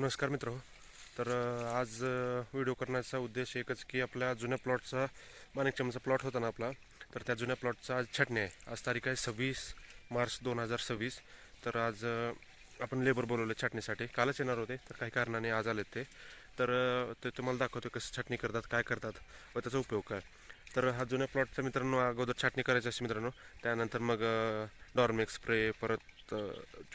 नमस्कार मित्र. तर आज व्हिडिओ करण्याचा उद्देश एकच की आपल्या जुन्या प्लॉटचा माणिकचमचा प्लॉट होता ना आपला, तर त्या जुन्या प्लॉटचा आज छाटणी आहे. आज तारीख आहे 26 मार्च 2026. तर आज आपण लेबर बोलवले छाटणीसाठी. कालच येणार होते, तर काही कारणाने आज आलेत ते. तर ते तुम्हाला दाखवतो कसं छाटणी करतात, काय करतात व त्याचा उपयोग काय. तर हा जुन्या प्लॉटचा मित्रांनो अगोदर छाटणी करायची असते मित्रांनो. त्यानंतर मग डॉर्मेक्स स्प्रे, परत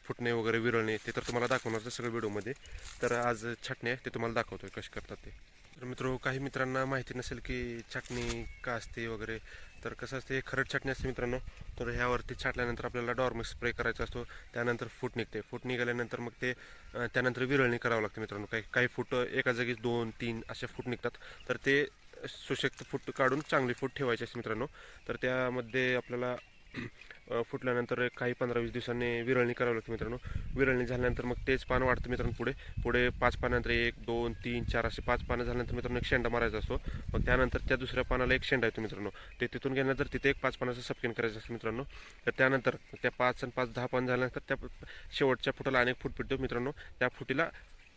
फुटणे वगैरे विरळणे, ते तर तुम्हाला दाखवणार सगळं व्हिडिओमध्ये. तर आज छाटणी आहे ते तुम्हाला दाखवतोय कशी करतात ते. तर मित्र, काही मित्रांना माहिती नसेल की छाटणी का असते वगैरे. तर कसं असते, खरड छाटणी असते मित्रांनो. तर ह्यावरती छाटल्यानंतर आपल्याला डॉर्मेक्स स्प्रे करायचा असतो. त्यानंतर फूट निघते. फूट निघाल्यानंतर मग ते त्यानंतर विरळणी करावं लागते मित्रांनो. काही काही फूट एका जागी 2-3 असे फूट निघतात. तर ते सुशक्त फूट काढून चांगली फूट ठेवायची असते मित्रांनो. तर त्यामध्ये आपल्याला फुटल्यानंतर काही 15-20 दिवसांनी विरळणी करावी लागते मित्रांनो. विरळणी झाल्यानंतर मग तेच पान वाढतं मित्रांनो. पुढे पुढे 5 पानानंतर 1, 2, 3, 4 असे 5 पानं झाल्यानंतर मित्रांनो एक शेंडा मारायचा असतो. मग त्यानंतर त्या दुसऱ्या पानाला एक शेंडा येतो मित्रांनो. ते तिथून गेल्यानंतर तिथे एक 5 पानाचं सपकेन करायचं असतं मित्रांनो. तर त्यानंतर त्या 5 आणि 5 10 पान झाल्यानंतर त्या शेवटच्या फुटाला अनेक फूट पिटतो मित्रांनो. त्या फुटीला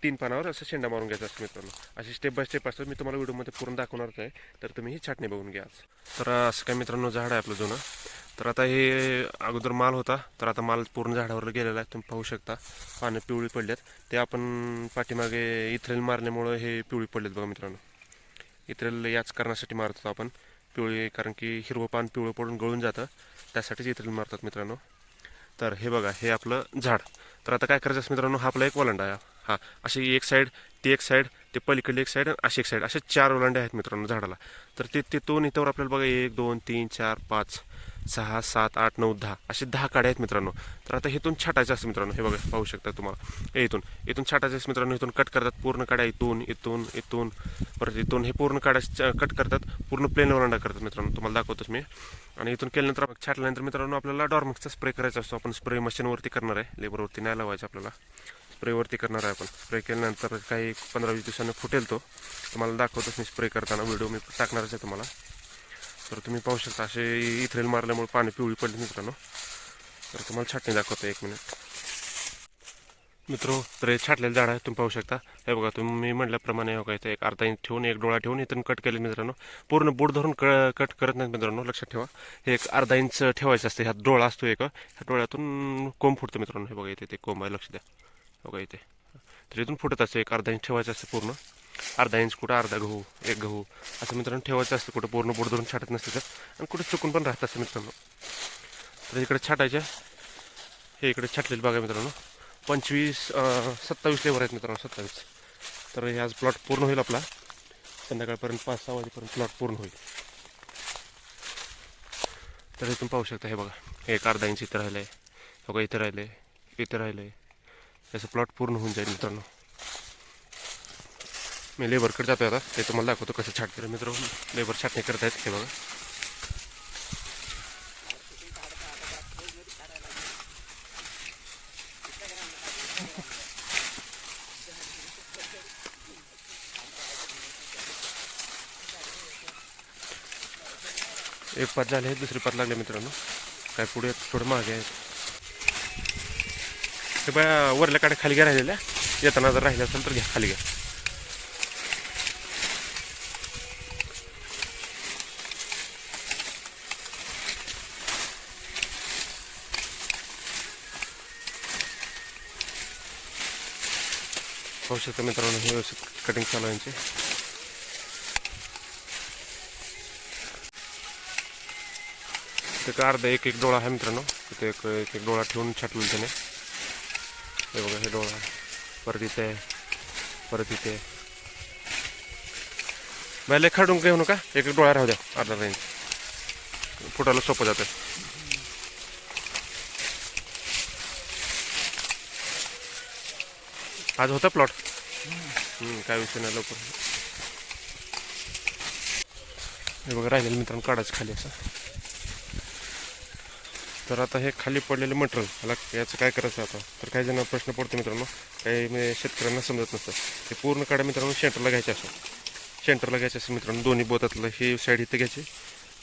3 पानावर असं शेंडा मारून घ्यायचा असतं मित्रांनो. अशी स्टेप बाय स्टेप असतं. मी तुम्हाला व्हिडिओमध्ये पूर्ण दाखवणारच आहे. तर तुम्ही ही छाटणी बघून घ्या. तर असं काय मित्रांनो, झाड आहे आपलं जुनं. तर आता हे अगोदर माल होता, तर आता माल पूर्ण झाडावर गेलेला आहे. तुम्ही पाहू शकता पानं पिवळी पडल्यात. ते आपण पाठीमागे इथ्रेल मारल्यामुळं हे पिवळी पडलेत बघा मित्रांनो. इथ्रेल याच कारणासाठी मारतो आपण पिवळी, कारण की हिरवं पान पिवळं पडून गळून जातं, त्यासाठीच इथ्रेल मारतात मित्रांनो. तर हे बघा, हे आपलं झाड. तर आता काय करायचं असं मित्रांनो, हा आपला एक वलांडा आहे. हा अशी एक साईड, ती एक साईड, ते पलीकडली एक साईड आणि अशी एक साईड, असे 4 ओलांडे आहेत मित्रांनो झाडाला. तर ते तिथून इथवर आपल्याला बघा 1 2 3 4 5 6 7 8 9 10 असे 10 काड्या आहेत मित्रांनो. तर आता इथून छाटायचं असतं मित्रांनो. हे बघा, पाहू शकता तुम्हाला. इथून इथून छाटायचं असतं मित्रांनो. इथून कट करतात पूर्ण काड्या, इथून इथून इथून परत इथून हे पूर्ण काड्या कट करतात. पूर्ण प्लेन वलांडा करतात मित्रांनो. तुम्हाला दाखवतोच मी. आणि इथून केल्यानंतर छाटल्यानंतर मित्रांनो आपल्याला डॉर्मेक्सचा स्प्रे करायचा असतो. आपण स्प्रे मशीनवरती करणार आहे, लेबरवरती नाही लावायचं आपल्याला. स्प्रेवरती करणार आहे आपण. स्प्रे केल्यानंतर काही 15-20 दिवसांनी फुटेल तो. तुम्हाला दाखवतोच मी स्प्रे करताना. व्हिडिओ मी टाकणारच आहे तुम्हाला. तर तुम्ही पाहू शकता असे इथ्रेल मारल्यामुळे पाणी पिवळी पडली मित्रांनो. तर तुम्हाला छाटणी दाखवतो 1 मिनिट मित्रो. तर हे छाटलेलं झाड आहे, तुम्ही पाहू शकता. हे बघा, तुम्ही म्हटल्याप्रमाणे हो, इथे एक अर्धा इंच ठेवून एक डोळा ठेवून इथून कट केले मित्रांनो. पूर्ण बोट धरून कट करत नाहीत मित्रांनो, लक्षात ठेवा. हे एक अर्धा इंच ठेवायचं असतं. ह्यात डोळा असतो एक, ह्या डोळ्यातून कोंब फुटतो मित्रांनो. हे बघा, इथे ते कोंब आहे, लक्ष द्या. बघा इथे. तर इथून फुटत असतं. एक अर्धा इंच ठेवायचं असतं पूर्ण. अर्धा इंच कुठं, अर्धा गहू, एक गहू असं मित्रांनो ठेवायचं असतं. कुठं पूर्ण बोट धरून छाटत नसतं तर, आणि कुठं चुकून पण राहत असतं मित्रांनो. तर इकडे छाटायच्या, हे इकडे छाटलेलं बघा मित्रांनो. 27 लेबर आहेत मित्रांनो, 27. तर हे आज प्लॉट पूर्ण होईल आपला. संध्याकाळपर्यंत 5-6 वाजेपर्यंत प्लॉट पूर्ण होईल. तर इथून पाहू शकता. हे बघा, हे एक अर्धा इंच इथं राहिलं आहे, बघा इथं राहिलं आहे, इथं राहिलं आहे. याचं प्लॉट पूर्ण होऊन जाईल मित्रांनो. मी लेबरकडे जातो आता, ते तुम्हाला दाखवतो कसं छाटतं. मित्र, लेबर छाटणी करत आहेत. हे बघा, एक पात झाले आहे, दुसरी पात लागले मित्रांनो. काय पुढे थोडं मागे आहे. हे बघा, वरल्या काड्या खाली घ्या राहिलेल्या. येताना जर राहिल्या असेल तर घ्या, खाली घ्या. पाहू शकता मित्रांनो, हे व्यवस्थित कटिंग चालू आहे यांची. तिथं अर्धा एक डोळा आहे मित्रांनो. तिथे एक डोळा ठेवून छाटलेलं त्याने. हे बघा, हे डोळा परत इथे आहे, परत इथे. बायला खाडून घेऊ नका, एक डोळा राहू द्या. अर्धा इंच फुटायला सोपं जातं. आज होता प्लॉट, काय विषय नाही. लवकर हे बघा, राहिलेलं मित्रांनो काढायचं खाली असं. तर आता हे खाली पडलेलं मटेरियल, मला याचं काय करायचं आता. तर काही जण प्रश्न पडतो मित्रांनो, काही शेतकऱ्यांना समजत नसतं. हे पूर्ण काढा मित्रांनो, सेंटरला घ्यायचे असं. सेंटरला घ्यायचं असं मित्रांनो, दोन्ही बोटातलं. ही साईड इथं घ्यायची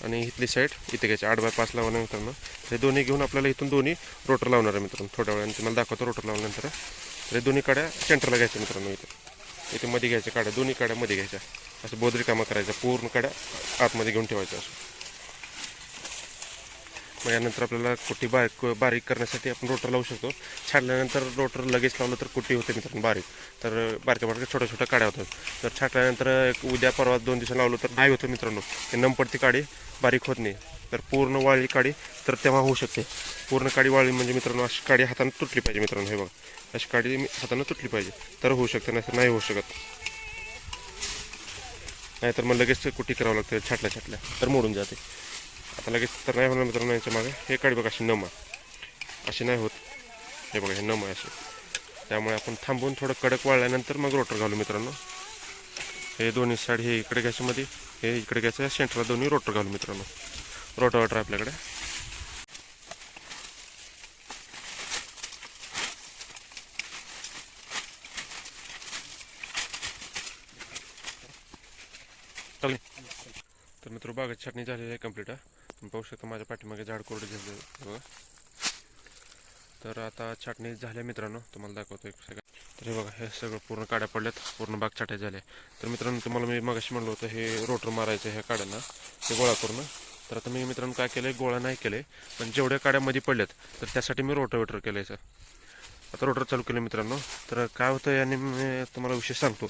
आणि इथली साईड इथे घ्यायची 8x5 लावणार मित्रांनो. हे दोन्ही घेऊन आपल्याला इथून दोन्ही रोटर लावणार आहे मित्रांनो. थोड्या वेळाने तुम्हाला दाखवतो रोटर लावल्यानंतर. तर हे दोन्ही काड्या सेंटरला घ्यायच्या मित्रांनो. इथे मध्ये घ्यायच्या काड्या, दोन्ही काड्या मध्ये घ्यायच्या. असं बोदरी कामं करायचं, पूर्ण काड्या आतमध्ये घेऊन ठेवायच्या असं. मग यानंतर आपल्याला कुट्टी बारीक करण्यासाठी आपण रोटर लावू शकतो. छाटल्यानंतर रोटर लगेच लावलं तर कुट्टी होते मित्रांनो बारीक. तर बारक्या छोट्या काड्या होतात. तर छाटल्यानंतर उद्या परवा 2 दिवसांनी लावलं तर नाही होतं मित्रांनो. ते नंपडती काडी बारीक होत नाही. तर पूर्ण वाळली काडी तर तेव्हा होऊ शकते. पूर्ण काडी वाळली म्हणजे मित्रांनो अशी काडी हाताने तुटली पाहिजे मित्रांनो. हे बघा, अशी काडी हाताने तुटली पाहिजे तर होऊ शकते, नाही होऊ शकत. नाहीतर मग लगेच कुट्टी करावं लागते छाटल्या तर मोडून जाते. आता लगेच तर नाही होणार मित्रांनो. यांच्या मागे हे काडी बघा अशी नम अशी नाही होत. हे बघा हे नम आहे अशी. त्यामुळे आपण थांबून थोडं कडक वाळल्यानंतर मग रोटर घालू मित्रांनो. हे दोन्ही साईड हे इकडे घ्यायचं मध्ये, हे इकडे घ्यायचं, सेंटरला दोन्ही रोटर घालू मित्रांनो. रोटावेटर आपल्याकडे. तर मित्र बागाची छाटणी झालेली आहे कंप्लीट. तुम्ही पाहू शकता माझ्या पाठीमागे झाड कोरडे झाले बघा. तर आता छाटणी झाल्या मित्रांनो, तुम्हाला दाखवतो एक सगळं. तर हे बघा, हे सगळं पूर्ण काड्या पडल्यात, पूर्ण बाग छाटाय झाले. तर मित्रांनो तुम्हाला मी मगाशी म्हणलं होतं हे रोटर मारायचं ह्या काड्यांना, ते गोळा करून. तर आता मी मित्रांनो काय केलं, गोळा नाही केले, पण जेवढ्या काड्यामध्ये पडल्यात तर त्यासाठी मी रोटावेटर केलं आहे. आता रोटर चालू केलं मित्रांनो. तर काय होतं याने मी तुम्हाला विशेष सांगतो.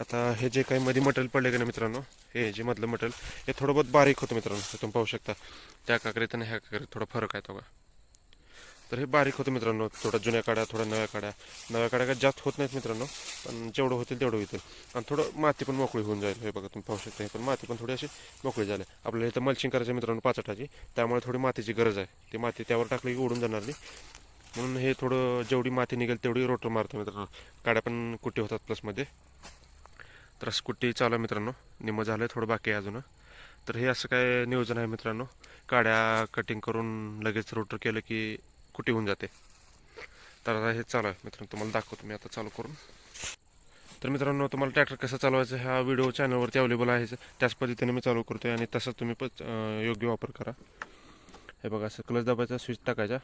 आता हे जे काही मध्ये मटेरियल पडले का ना मित्रांनो, हे जे मधलं मटेरियल हे थोडं बहुत बारीक होतं मित्रांनो. तुम्ही पाहू शकता त्या काकरीत आणि ह्या काकरीत थोडा फरक आहे तो का. तर हे बारीक होतं मित्रांनो. थोडा जुन्या काड्या, थोड्या नव्या काड्या काय जास्त होत नाहीत मित्रांनो, पण जेवढं होतील तेवढं होतील. आणि थोडं माती पण मोकळी होऊन जाईल. हे बघा तुम्ही पाहू शकता, हे पण माती पण थोडी अशी मोकळी झाली. आपल्याला इथं मल्चिंग करायचं मित्रांनो पाचटाची, त्यामुळे थोडी मातीची गरज आहे. ती माती त्यावर टाकली की उडून जाणार नाही, म्हणून हे थोडं जेवढी माती निघेल तेवढी रोटर मारतो मित्रांनो. काड्या पण कुट्टी होतात प्लसमध्ये. तर असं कुट्टी चालू आहे मित्रांनो. निम्मं झालं, थोडं बाकी आहे अजून. तर हे असं काय नियोजन आहे मित्रांनो. काड्या कटिंग करून लगेच रोटर केलं की कुट्टी होऊन जाते. तर आता हे चालू आहे मित्रांनो, तुम्हाला दाखवतो मी आता चालू करून. तर मित्रांनो तुम्हाला ट्रॅक्टर कसं चालवायचं हा व्हिडिओ चॅनलवरती अवेलेबल आहे. त्याच पद्धतीने मी चालू करतो आहे आणि तसंच तुम्ही पण योग्य वापर करा. हे बघा, असं क्लच दाबायचा, स्विच टाकायचा,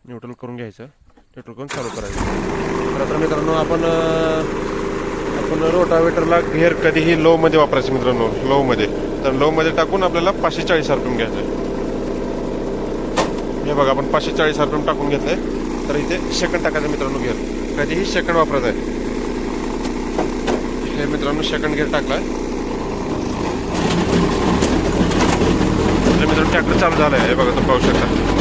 न्यूट्रल करून घ्यायचं, न्यूट्रल करून चालू करायचं. तर आता मित्रांनो आपण रोटावेटरला घेर कधीही लोमध्ये वापरायचं मित्रांनो. लोमध्ये तर लोमध्ये टाकून आपल्याला 540 RPM घ्यायचं आहे. हे बघा, आपण 540 RPM टाकून घेतलंय. तर इथे सेकंड टाकायचं मित्रांनो. घेर कधीही सेकंड वापरायचं आहे. हे मित्रांनो सेकंड घेर टाकलाय. तर मित्रांनो ट्रॅक्टर चालू झालाय. हे बघा तुम्ही पाहू शकता.